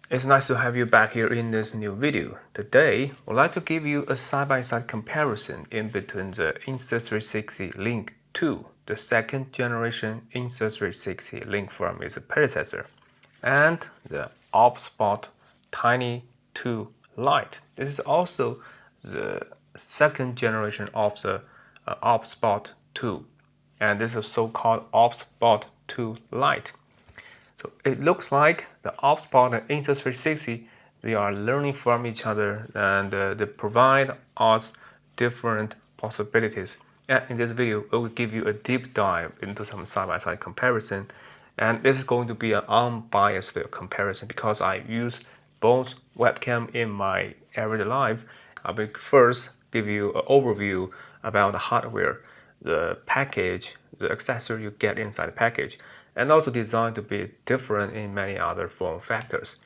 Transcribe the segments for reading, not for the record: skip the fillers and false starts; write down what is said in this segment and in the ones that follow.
It's nice to have you back here in this new video. Today, I'd like to give you a side-by-side comparison in between the Insta360 Link 2, the second generation Insta360 Link from its predecessor, and the OBSBOT Tiny 2 Lite. This is also the second generation of the OBSBOT 2, and this is so-called OBSBOT 2 Lite. So it looks like the OBSBOT and Insta360, they are learning from each other, and they provide us different possibilities. And in this video, I will give you a deep dive into some side-by-side comparison. And this is going to be an unbiased comparison because I use both webcam in my everyday life. I will first give you an overview about the hardware, the package, the accessory you get inside the package, and also designed to be different in many other form factors.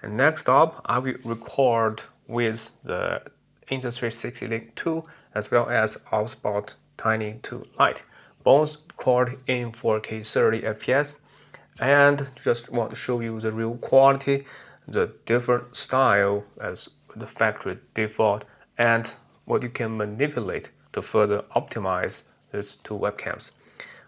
And next up, I will record with the Insta360 Link 2 as well as OBSBOT Tiny 2 Lite, both record in 4K 30 FPS, and just want to show you the real quality, the different style as the factory default, and what you can manipulate to further optimize these two webcams.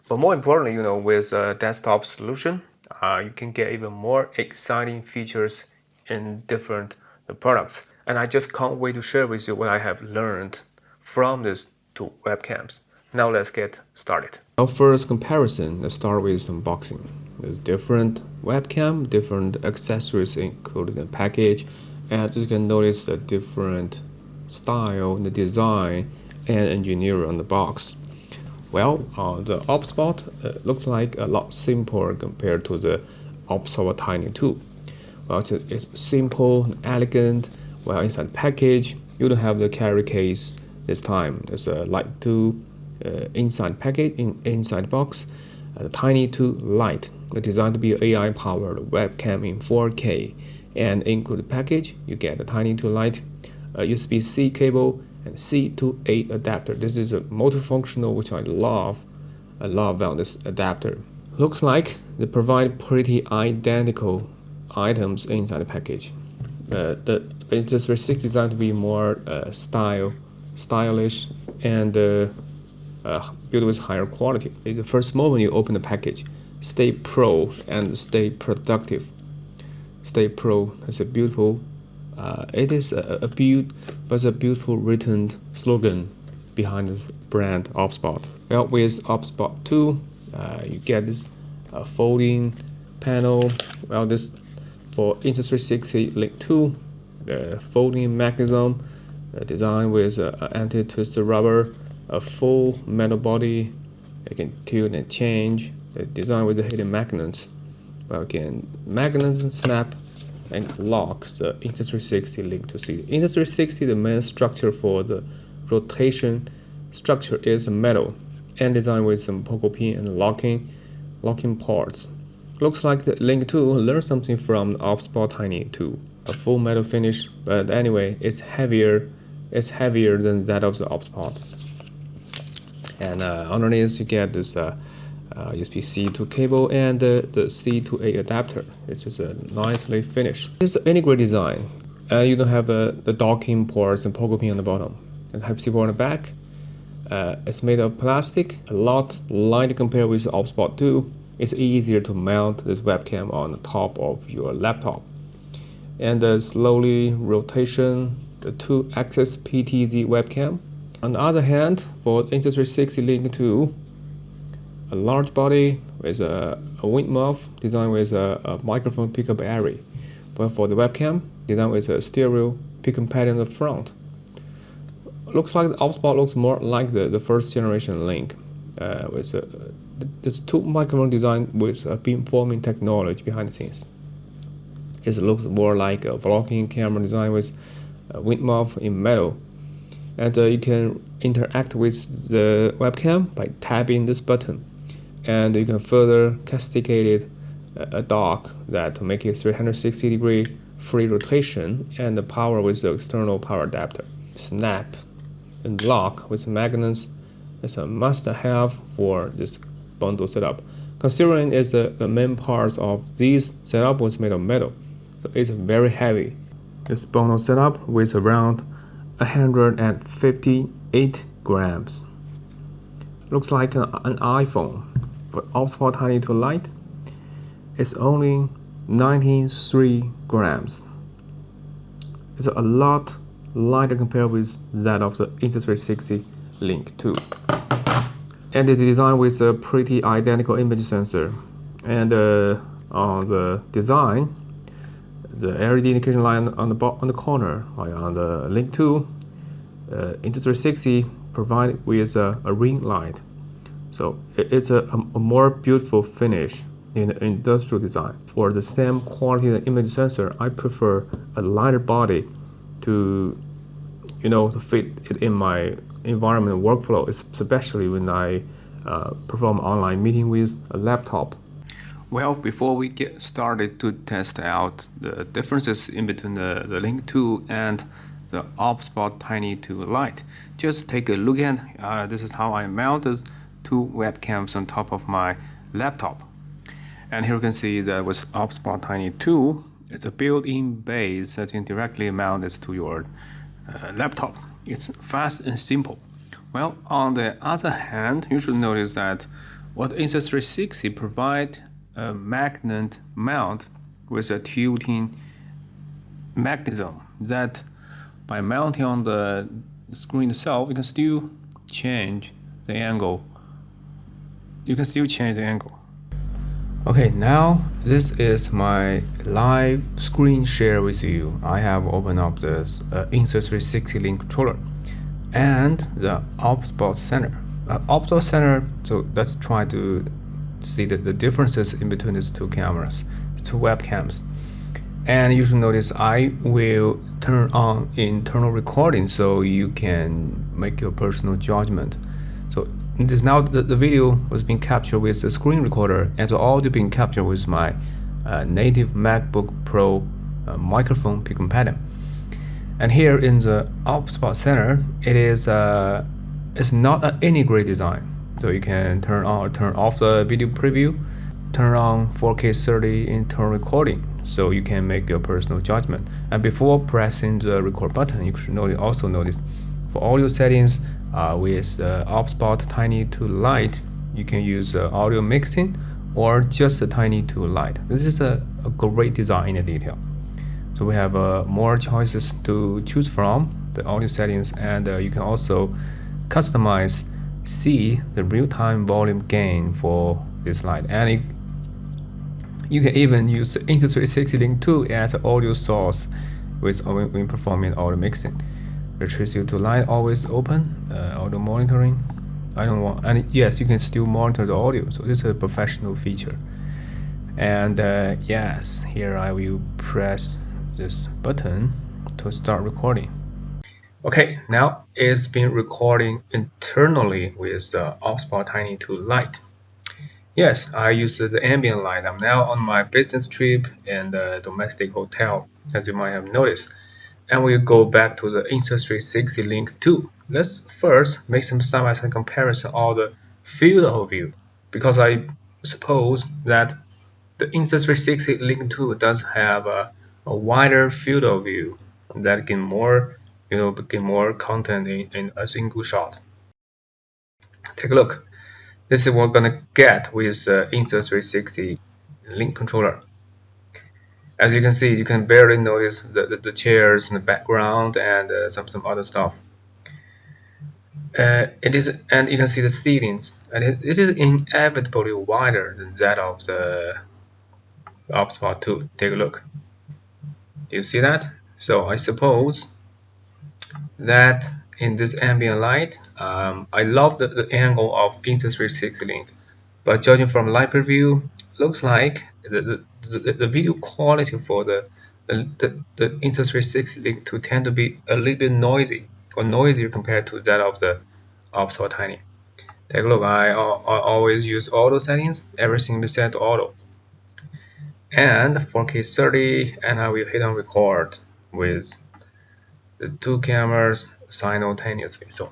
But more importantly, with a desktop solution, you can get even more exciting features in different products. And I just can't wait to share with you what I have learned from these two webcams. Now let's get started. Our first comparison, let's start with unboxing. There's different webcam, different accessories included in the package, and you can notice the different style, the design, and engineering on the box. Well, the OBSBOT looks like a lot simpler compared to the OBSBOT Tiny 2. Well, it's simple and elegant. Well, inside the package, you don't have the carry case this time. There's a Lite 2 inside package, inside the box. The Tiny 2 Lite, designed to be an AI-powered webcam in 4K. And include the package, you get the Tiny 2 Lite, a USB-C cable, and C to A adapter. This is a multifunctional, which I love about this adapter. Looks like they provide pretty identical items inside the package. The Insta360 designed to be more stylish and built with higher quality. In the first moment you open the package, stay pro and stay productive. Stay pro is a beautiful. It is a beautiful written slogan behind this brand OBSBOT. Well, with OBSBOT 2, you get this folding panel. Well, this for Insta360 Link 2, the folding mechanism, designed with anti-twisted rubber, a full metal body. You can tilt and change. The design with the hidden magnets. Well, again, magnets snap and lock the Insta360 Link to C. Insta360, the main structure for the rotation structure is metal and designed with some pogo pin and locking parts. Looks like the Link 2 learned something from the OBSBOT Tiny 2. A full metal finish, but anyway, it's heavier than that of the OBSBOT. And underneath you get this USB-C to cable and the C to A adapter. It's just a nicely finished. It's an integrated design. You don't have the docking ports and pogo pin on the bottom. And Type-C port on the back. It's made of plastic, a lot lighter compared with the OBSBOT 2. It's easier to mount this webcam on the top of your laptop. And the slowly rotation, the 2-axis PTZ webcam. On the other hand, for Insta360 Link 2, a large body with a wind muff designed with a microphone pickup area. But for the webcam, designed with a stereo pickup pattern in the front. Looks like the OBSBOT looks more like the first generation Link, with this two microphone design with a beamforming technology behind the scenes. It looks more like a vlogging camera design with a wind muff in metal. And you can interact with the webcam by tapping this button. And you can further cascade a dock that make it 360-degree free rotation and the power with the external power adapter. Snap and lock with magnets is a must-have for this bundle setup. Considering the main parts of this setup was made of metal, so it's very heavy. This bonus setup weighs around 158 grams. Looks like an iPhone. For OBSBOT Tiny to Lite, it's only 93 grams. It's a lot lighter compared with that of the Insta360 Link 2. And it is designed with a pretty identical image sensor. And on the design, the LED indication light on the corner, like on the Link 2, Insta360 provided with a ring light. So it's a more beautiful finish in the industrial design. For the same quality of image sensor, I prefer a lighter body to fit it in my environment workflow, especially when I perform online meeting with a laptop. Well, before we get started to test out the differences in between the Link 2 and the OBSBOT Tiny to Lite, just take a look at this is how I mounted two webcams on top of my laptop. And here you can see that with OBSBOT Tiny 2, it's a built-in base that you can directly mount this to your laptop. It's fast and simple. Well, on the other hand, you should notice that what Insta360 provide a magnet mount with a tilting mechanism that by mounting on the screen itself, you can still change the angle. Okay, now this is my live screen share with you. I have opened up this Insta360 Link controller and the OBSBOT Center. OBSBOT Center, so let's try to see the differences in between these two cameras, two webcams. And you should notice I will turn on internal recording so you can make your personal judgment. So this now the video was being captured with the screen recorder and the audio being captured with my native MacBook Pro microphone picking pattern. And here in the OBSBOT Center, it's not an integrated design. So you can turn on or turn off the video preview, turn on 4K 30 internal recording, so you can make your personal judgment. And before pressing the record button, you should also notice for audio settings with OBSBOT Tiny to Lite, you can use audio mixing or just the Tiny to Lite. This is a great design in detail. So we have more choices to choose from, the audio settings, and you can also customize see the real-time volume gain for this light, and you can even use the Insta360 Link 2 as an audio source when performing audio mixing. Electricity to Light always open, audio monitoring. And yes, you can still monitor the audio, so this is a professional feature. And yes, here I will press this button to start recording. Okay, now it's been recording internally with the OBSBOT Tiny to Lite. Yes, I use the ambient light. I'm now on my business trip in the domestic hotel, as you might have noticed. And we'll go back to the Insta360 Link 2. Let's first make some side-by-side comparison of the field of view, because I suppose that the Insta360 Link 2 does have a wider field of view that can get more content in a single shot. Take a look. This is what we're gonna get with Insta360 Link controller. As you can see, you can barely notice the chairs in the background and some other stuff. And you can see the ceilings, and it is inevitably wider than that of the OBSBOT 2. Take a look. Do you see that? So I suppose that in this ambient light, I love the angle of Insta360 Link, but judging from light preview, looks like the video quality for the Insta360 Link to tend to be a little bit noisier compared to that of the OBSBOT Tiny. Take a look. I always use auto settings. Everything is set to auto, and 4K 30, and I will hit on record with the two cameras simultaneously. So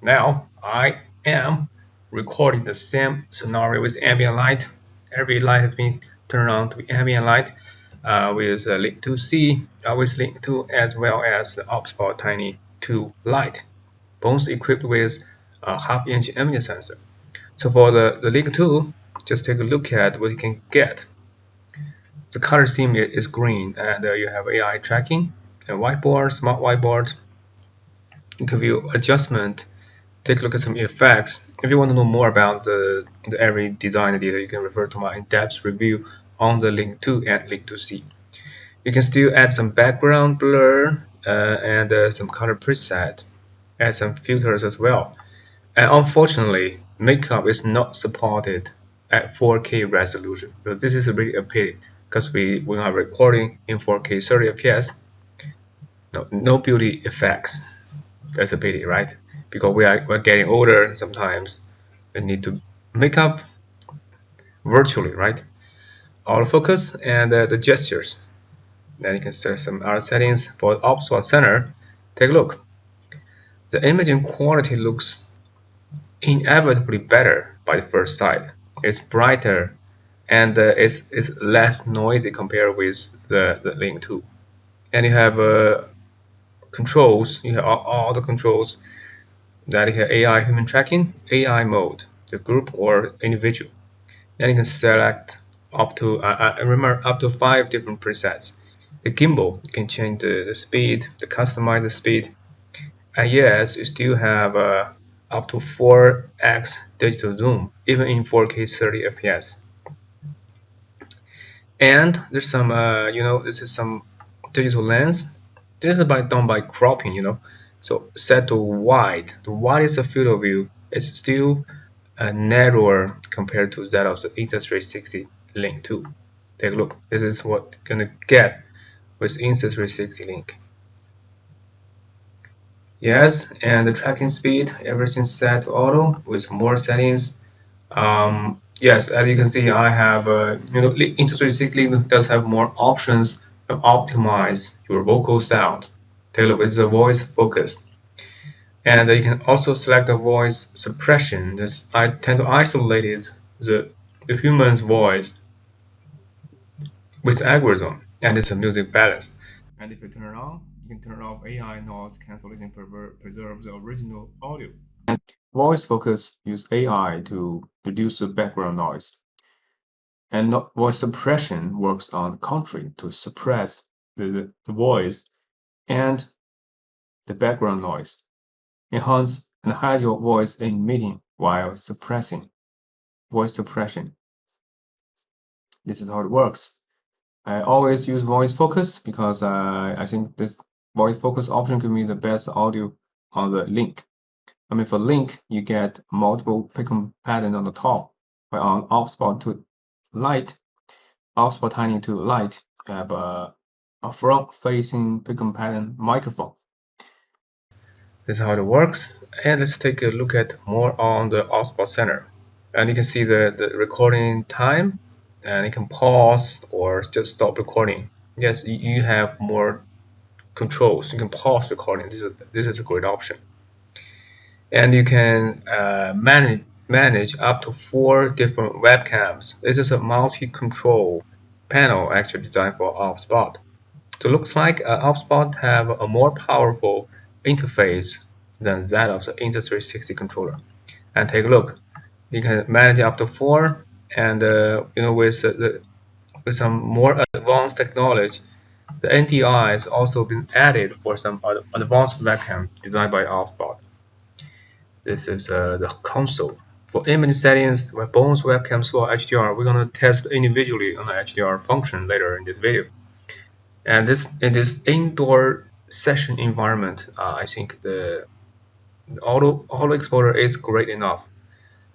now I am recording the same scenario with ambient light. Every light has been turned on to ambient light, with Link 2C, with Link 2 as well as the OBSBOT Tiny 2 Lite, both equipped with a half-inch image sensor. So for the Link 2, just take a look at what you can get. The color scheme is green, and you have AI tracking, a whiteboard, smart whiteboard, give you adjustment. Take a look at some effects. If you want to know more about the every design data, you can refer to my in-depth review on the Link 2 and Link 2C. You can still add some background blur and some color preset, add some filters as well. And unfortunately, makeup is not supported at 4K resolution. So this is really a pity because we are recording in 4K 30 FPS. No beauty effects. That's a pity, right? Because we're getting older sometimes. We need to make up virtually, right? Autofocus and the gestures. Then you can set some other settings for the OBSBOT center. Take a look. The imaging quality looks inevitably better by the first sight. It's brighter and it's less noisy compared with the Link 2. And you have controls, you have all the controls that you have AI human tracking, AI mode, the group or individual. Then you can select up to, I remember, up to 5 different presets. The gimbal, you can change the speed, the customize the speed. And yes, you still have up to 4x digital zoom, even in 4K 30 FPS. And there's some, this is some digital lens. This is done by cropping, So set to wide. The widest field of view is still narrower compared to that of the Insta360 Link 2. Take a look. This is what you're gonna get with Insta360 Link. Yes, and the tracking speed, everything's set to auto with more settings. Yes, as you can see, I have, Insta360 does have more options to optimize your vocal sound. Take a look, it's a voice focus. And you can also select the voice suppression. I tend to isolate it, the human's voice with algorithm, and it's a music balance. And if you turn it on, you can turn off AI noise cancellation, preserve the original audio. Voice focus use AI to reduce the background noise. And voice suppression works on the contrary to suppress the voice and the background noise. Enhance and hide your voice in meeting while suppressing. Voice suppression. This is how it works. I always use voice focus because I think this voice focus option gives me the best audio on the link. I mean, for link, you get multiple pickup pattern on the top, but on OBSBOT to Lite, OBSBOT Tiny to Lite, you have a front-facing pickup pattern microphone. This is how it works. And let's take a look at more on the OBSBOT Center. And you can see the recording time, and you can pause or just stop recording. Yes, you have more controls. You can pause recording. This is a great option. And you can manage up to 4 different webcams. This is a multi-control panel actually designed for OBSBOT. So it looks like OBSBOT have a more powerful interface than that of the Insta360 controller. And take a look. You can manage up to 4, and with some more advanced technology, the NDI has also been added for some advanced webcam designed by OBSBOT. This is the console. For image settings, with both webcams for HDR, we're going to test individually on the HDR function later in this video. And in this indoor session environment, I think the auto exposure is great enough.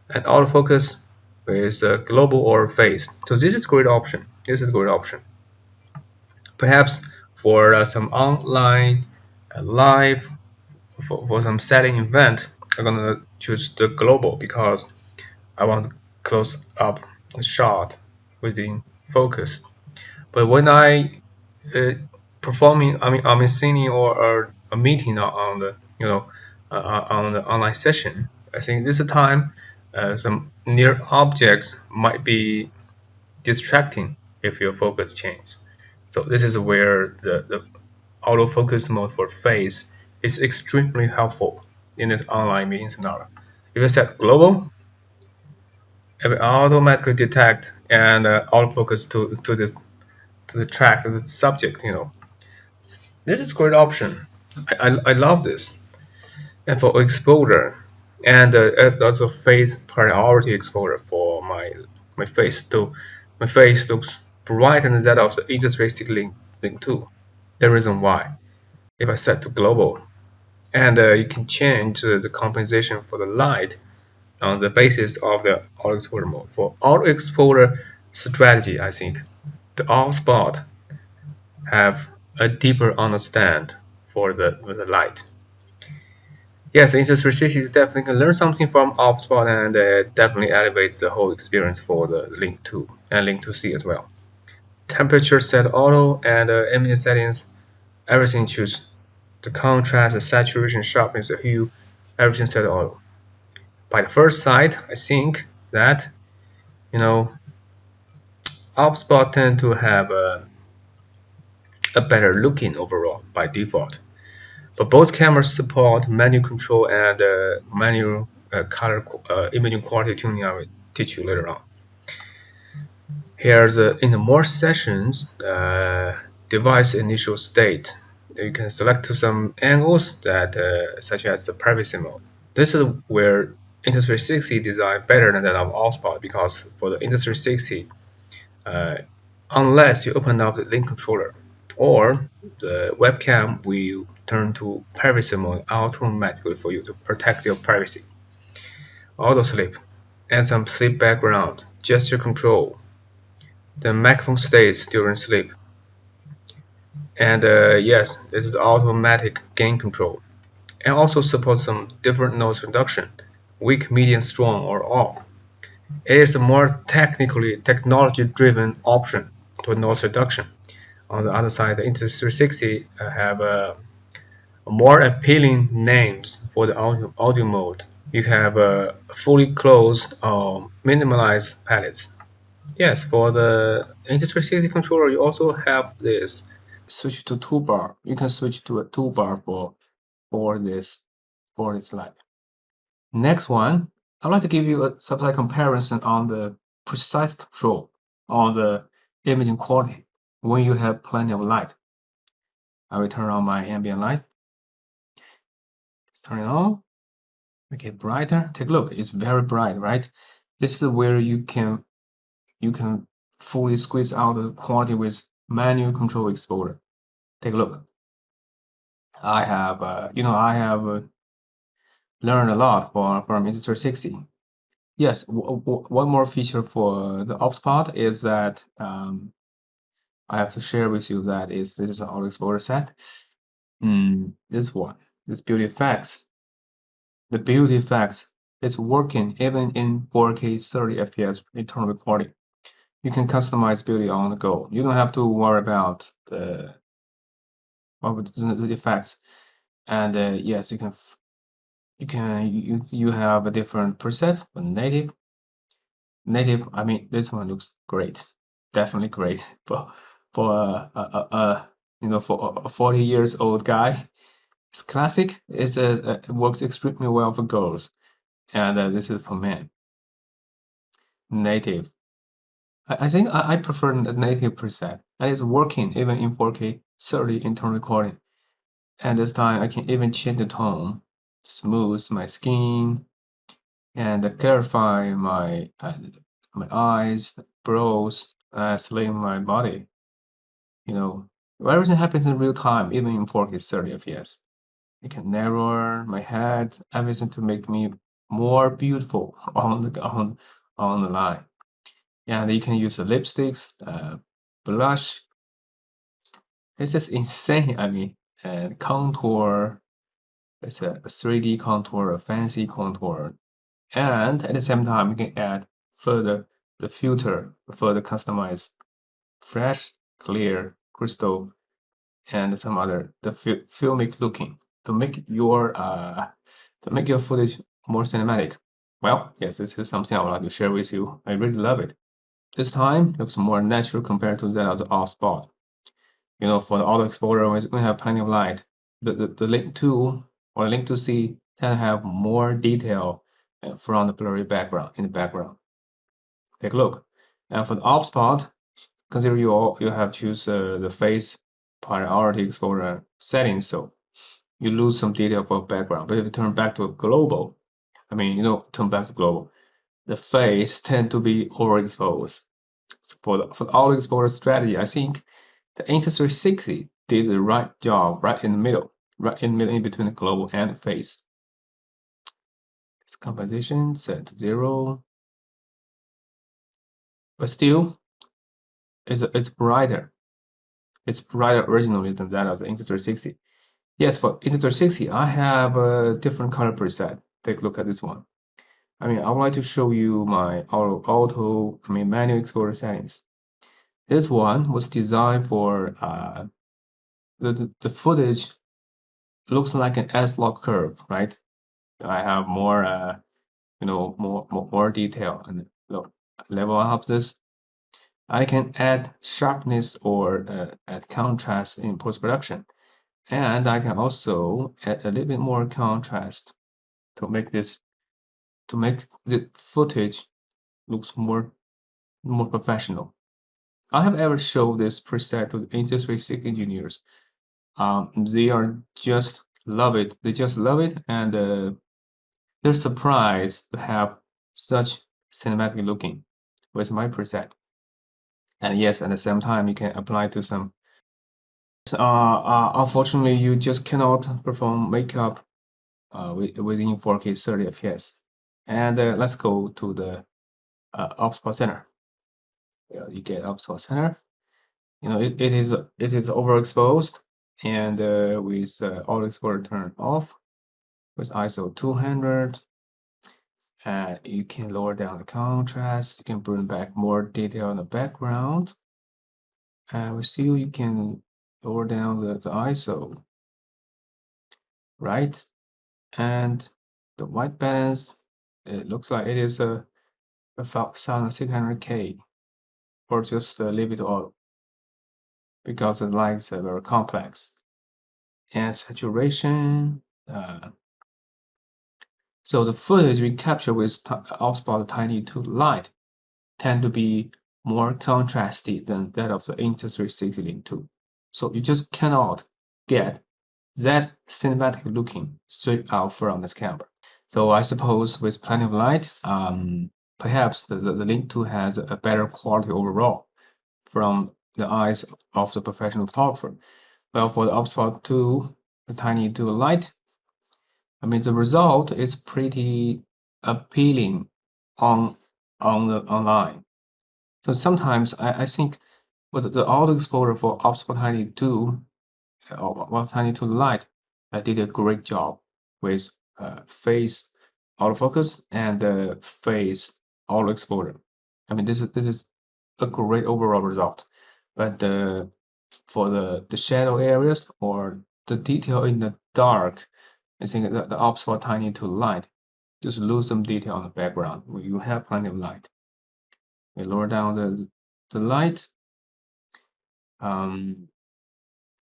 And autofocus is global or phase. So this is a great option. This is a great option. Perhaps for some online live, for some setting event, I'm gonna choose the global because I want close up shot within focus. But when I performing, I'm singing or a meeting on the on the online session, I think this time some near objects might be distracting if your focus changes. So this is where the autofocus mode for face is extremely helpful in this online meeting scenario. If I set global, it will automatically detect and autofocus to this to the track to the subject. This is a great option. I love this. And for exposure, and also face priority exposure for my face too. My face looks brighter than that of the Insta360 Link 2. The reason why, if I set to global, and you can change the compensation for the light on the basis of the auto exposure mode. For auto exposure strategy, I think the OBSBOT have a deeper understand for the light. Yes, Insta360 definitely can learn something from OBSBOT and definitely elevates the whole experience for the Link 2 and Link 2C as well. Temperature set auto and image settings, everything choose. The contrast, the saturation, sharpness, the hue, everything set auto. By the first sight, I think that OBSBOT tend to have a better looking overall by default. But both cameras support manual control and manual color imaging quality tuning. I will teach you later on. Here's in the more sessions device initial state. You can select to some angles that such as the privacy mode. This is where Insta360 design better than that of OBSBOT, because for the Insta360, unless you open up the link controller or the webcam will turn to privacy mode automatically for you to protect your privacy. Auto sleep and some sleep background, gesture control, the microphone stays during sleep. And yes, this is automatic gain control. And also supports some different noise reduction, weak, medium, strong, or off. It is a more technology-driven option to noise reduction. On the other side, the Insta360 have more appealing names for the audio mode. You have fully closed or minimalized palettes. Yes, for the Insta360 controller, you also have this. Switch to toolbar. You can switch to a toolbar for this slide. Next one, I'd like to give you a subtle comparison on the precise control on the imaging quality when you have plenty of light. I will turn on my ambient light. Let's turn it on. Make it brighter. Take a look. It's very bright, right? This is where you can fully squeeze out the quality with manual control exposure. Take a look. I have learned a lot from Insta360. Yes, one more feature for the OBSBOT is that I have to share with you that this is an auto exposure set. This beauty effects. The beauty effects is working even in 4K 30 FPS internal recording. You can customize beauty on the go. You don't have to worry about the effects. And yes, you have a different preset for native. I mean, this one looks great, definitely great. But for a 40 years old guy, it's classic. It works extremely well for girls, and this is for men. Native. I think I prefer the native preset, and it's working even in 4K 30 internal recording. And this time I can even change the tone, smooth my skin, and clarify my eyes, brows, slim my body. Everything happens in real time, even in 4K 30 FPS. I can narrow my head, everything to make me more beautiful on the line. And you can use the lipsticks, blush. This is insane. I mean, and contour. It's a 3D contour, a fancy contour. And at the same time, you can add further the filter, further customize fresh, clear, crystal, and some other the filmic looking to make your footage more cinematic. Well, yes, this is something I would like to share with you. I really love it. This time looks more natural compared to that of the OBSBOT. you know, for the auto exposure, we have plenty of light. The Link 2 or Link 2C tend to have more detail from the blurry background in the background. Take a look. And for the OBSBOT, consider you have choose the phase priority exposure settings, so you lose some detail for background. But if you turn back to global, turn back to global, the phase tend to be overexposed. So for the auto exposure strategy, I think the Insta360 did the right job right in the middle, in between the global and the phase. Its composition set to 0, but still, it's brighter. It's brighter originally than that of the Insta360. Yes, for Insta360, I have a different color preset. Take a look at this one. I would like to show you my manual exposure settings. This one was designed for the footage looks like an S-log curve, right? I have more more detail, and level up this. I can add sharpness or add contrast in post-production, and I can also add a little bit more contrast to make the footage looks more professional. I have ever showed this preset to the Insta360 engineers. They just love it. They just love it, and they're surprised to have such cinematic looking with my preset. And yes, at the same time, you can apply to some. Unfortunately, you just cannot perform makeup within 4K 30 FPS. And let's go to the OBSBOT center. You get OBSBOT center. It is overexposed, and with auto exposure turned off, with ISO 200, you can lower down the contrast. You can bring back more detail in the background, and still you can lower down the ISO, right? And the white balance, it looks like it is about 1600K, or just leave it all, because the lights are very complex. And saturation, so the footage we capture with OBSBOT Tiny 2 Lite tend to be more contrasty than that of the Insta360 Link 2. So you just cannot get that cinematic looking straight out from this camera. So I suppose with plenty of light, perhaps the Link 2 has a better quality overall from the eyes of the professional photographer. Well, for the OBSBOT 2, the Tiny 2 Lite, the result is pretty appealing online. So sometimes I think with the auto exposure for OBSBOT Tiny 2 or Tiny 2 Lite, I did a great job with phase autofocus and phase auto exposure. This is a great overall result. But for the shadow areas or the detail in the dark, I think that the OBSBOT Tiny 2 Lite just lose some detail on the background when you have plenty of light. We lower down the light.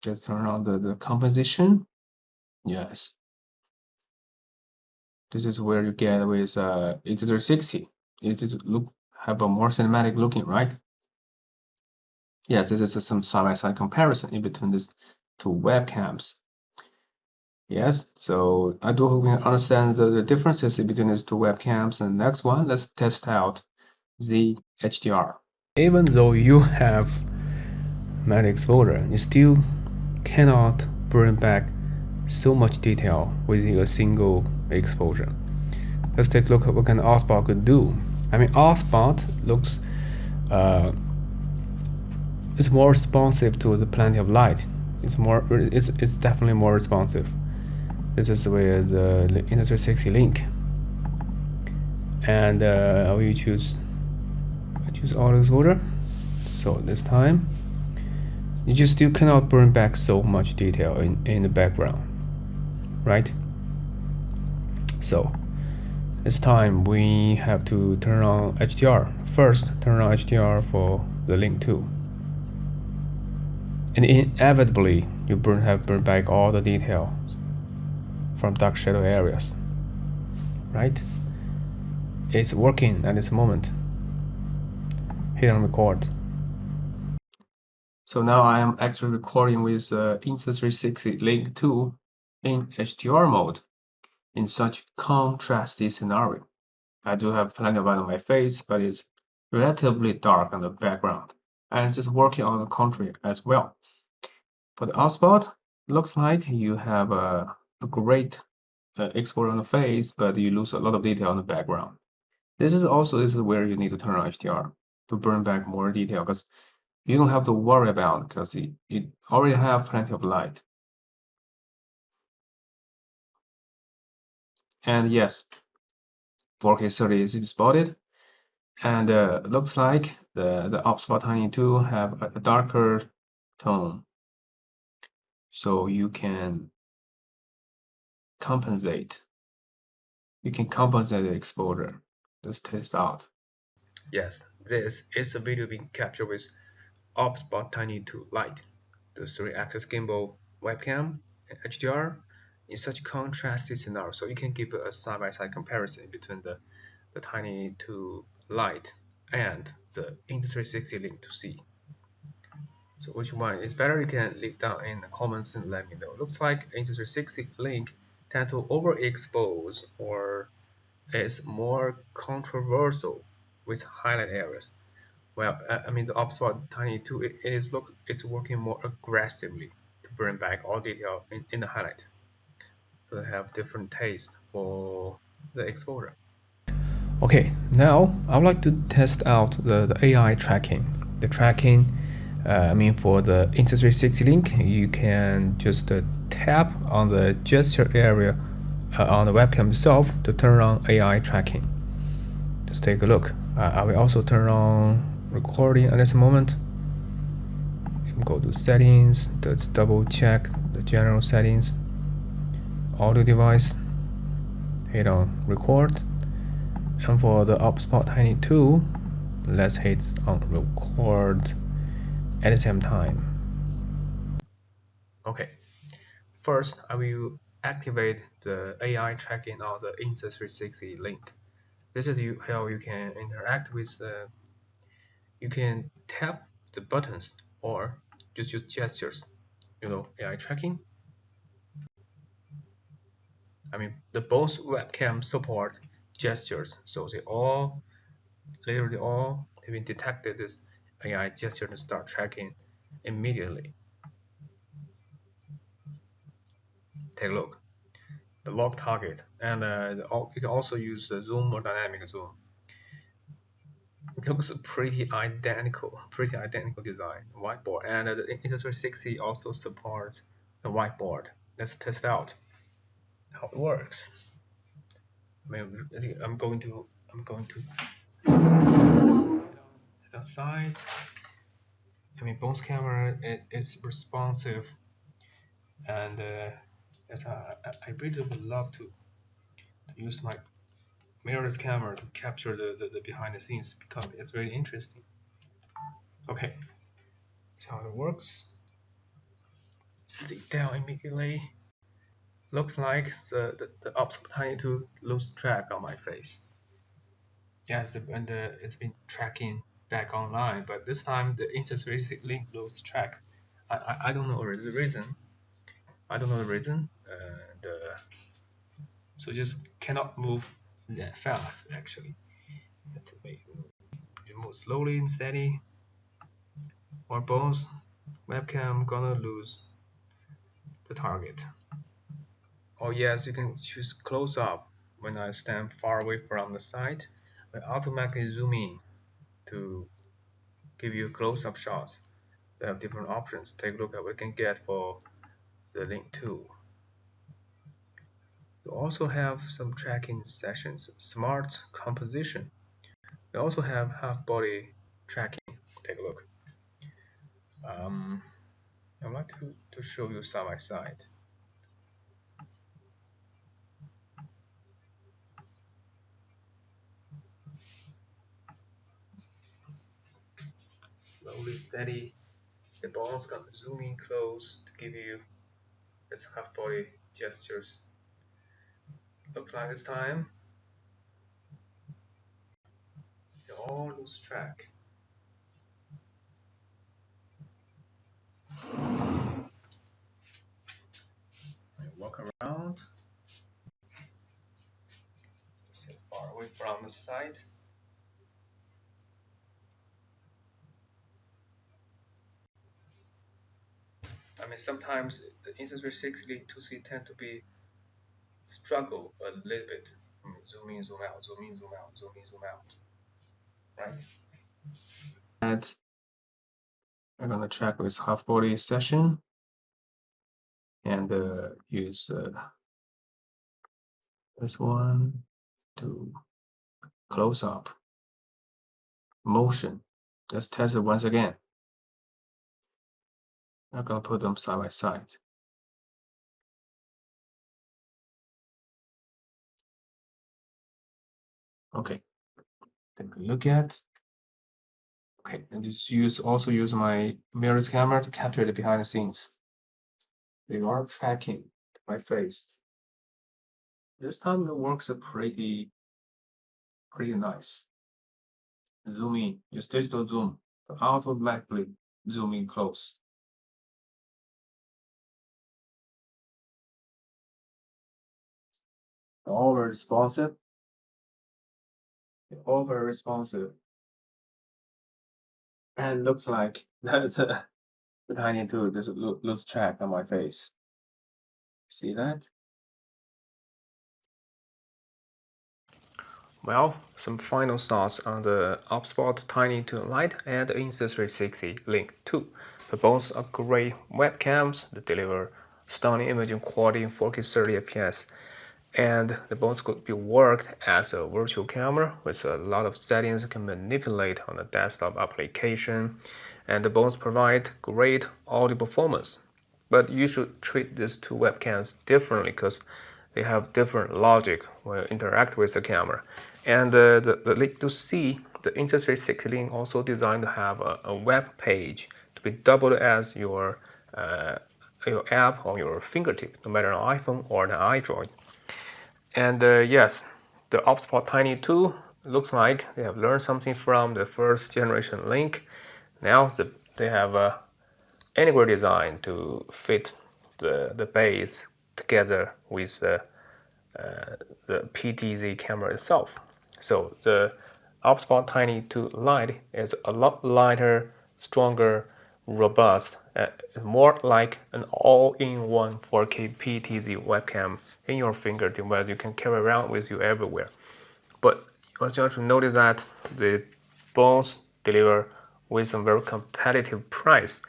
Just turn on the composition. Yes. This is where you get with Insta360. It is have a more cinematic looking, right? Yes, this is some side-by-side comparison in between these two webcams. Yes, so I do hope you can understand the differences between these two webcams. And next one, let's test out the HDR. Even though you have manual exposure, you still cannot bring back so much detail within a single exposure. Let's take a look at what kind of OBSBOT could do. OBSBOT looks it's more responsive to the plenty of light. It's definitely more responsive. This is with the Insta360 Link, and I choose auto exposure. So this time, you just still cannot bring back so much detail in the background, right? So this time we have to turn on HDR. First, turn on HDR for the Link 2. and inevitably you have burned back all the detail from dark shadow areas, right? It's working at this moment. Hit on record. So now I am actually recording with Insta360 Link 2 in HDR mode in such contrasty scenario. I do have plenty of light on my face, but it's relatively dark on the background, and it's working on the contrary as well. For the OBSBOT, looks like you have a great export on the face, but you lose a lot of detail on the background. This is where you need to turn on HDR to burn back more detail, because you don't have to worry about, because you already have plenty of light. And yes, 4K 30 is spotted, and looks like the OBSBOT Tiny 2 have a darker tone, so you can compensate. You can compensate the exposure. Let's test out. Yes, this is a video being captured with OBSBOT Tiny 2 Lite, the 3-axis gimbal webcam and HDR in such contrasty scenario. So you can give a side-by-side comparison between the Tiny 2 Lite and the Insta360 Link to see. So which one is better? You can leave down in the comments and let me know. Looks like Insta360 Link tend to overexpose or is more controversial with highlight areas. Well, I mean the OBSBOT Tiny 2 it's working more aggressively to bring back all detail in the highlight. So they have different taste for the exposure. Okay, now I would like to test out the AI tracking. The tracking, for the Insta360 link, you can just tap on the gesture area on the webcam itself to turn on AI tracking. Just take a look. I will also turn on recording at this moment. Go to settings, let's double check the general settings, audio device, hit on record. And for the OBSBOT Tiny 2, let's hit on record at the same time. Okay, first I will activate the AI tracking on the Insta360 link. This is how you can interact with, you can tap the buttons or just use gestures, AI tracking. The both webcam support gestures, so literally all have been detected this AI gesture and start tracking immediately. Take a look. The lock target, and you can also use the zoom or dynamic zoom. It looks pretty identical design. Whiteboard, and the Insta360 also supports the whiteboard. Let's test out how it works. I'm going to outside. Both camera is responsive, and yes, I really would love to use my mirrorless camera to capture the behind the scenes, because it's very interesting. Okay, so how it works. Sit down immediately. Looks like the OBSBOT Tiny 2 lose track on my face. Yes, and it's been tracking back online, but this time the Insta360 link lose track. I don't know the reason. So just cannot move that fast actually. You move slowly and steady, or both webcam gonna lose the target. Oh yes, you can choose close up when I stand far away from the site. I automatically zoom in to give you close-up shots. They have different options. Take a look at what we can get for the Link 2. We also have some tracking sessions, smart composition. We also have half-body tracking. Take a look. I'd like to show you side by side. Slowly, steady. the bone's gonna zoom in close to give you its half body gestures. Looks like this time you all lose track. Walk around, sit far away from the side. I mean, sometimes the Insta360 2C tend to be struggle a little bit. Zoom in, zoom out, zoom in, zoom out, zoom in, zoom out. Right? And I'm gonna check with half body session and use this one to close up motion. Let's test it once again. I'm gonna put them side by side. Okay, take a look at. Okay, and just also use my mirrorless camera to capture the behind the scenes. They are tracking my face. This time it works pretty nice. Zoom in, use digital zoom to automatically zoom in close. All very responsive. All very responsive. And looks like that's a tiny tool. Just lose track on my face. See that? Well, some final thoughts on the OBSBOT Tiny to Lite and the Insta360 Link 2. The both are great webcams that deliver stunning imaging quality in 4K 30 FPS. And the both could be worked as a virtual camera with a lot of settings you can manipulate on the desktop application. And the both provide great audio performance. But you should treat these two webcams differently because they have different logic when you interact with the camera. And the Link 2C, the Insta360 Link also designed to have a web page to be doubled as your app on your fingertip, no matter on iPhone or an Android. And yes, the OBSBOT Tiny 2 looks like they have learned something from the first generation Link. Now they have a anywhere design to fit the base together with the PTZ camera itself. So the OBSBOT Tiny 2 Lite is a lot lighter, stronger, robust, more like an all-in-one 4K PTZ webcam in your fingertip where you can carry around with you everywhere. But what you have to notice that the both deliver with some very competitive price.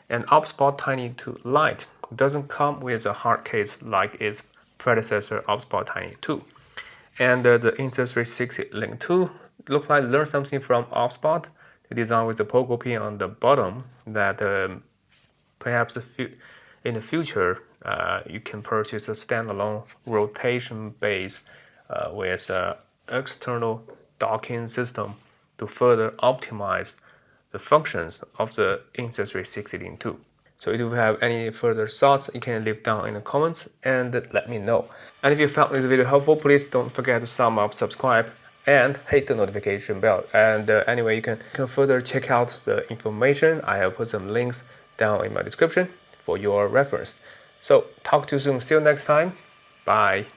And OBSBOT Tiny 2 Lite doesn't come with a hard case like its predecessor OBSBOT Tiny 2. And the Insta360 Link 2 looks like learn something from OBSBOT. The design with the pogo pin on the bottom that perhaps in the future you can purchase a standalone rotation base with an external docking system to further optimize the functions of the Insta360 Link 2. So if you have any further thoughts, you can leave down in the comments and let me know. And if you found this video helpful, please don't forget to thumb up, subscribe, and hit the notification bell. And anyway, you can further check out the information. I have put some links down in my description for your reference. So talk to you soon. See you next time. Bye.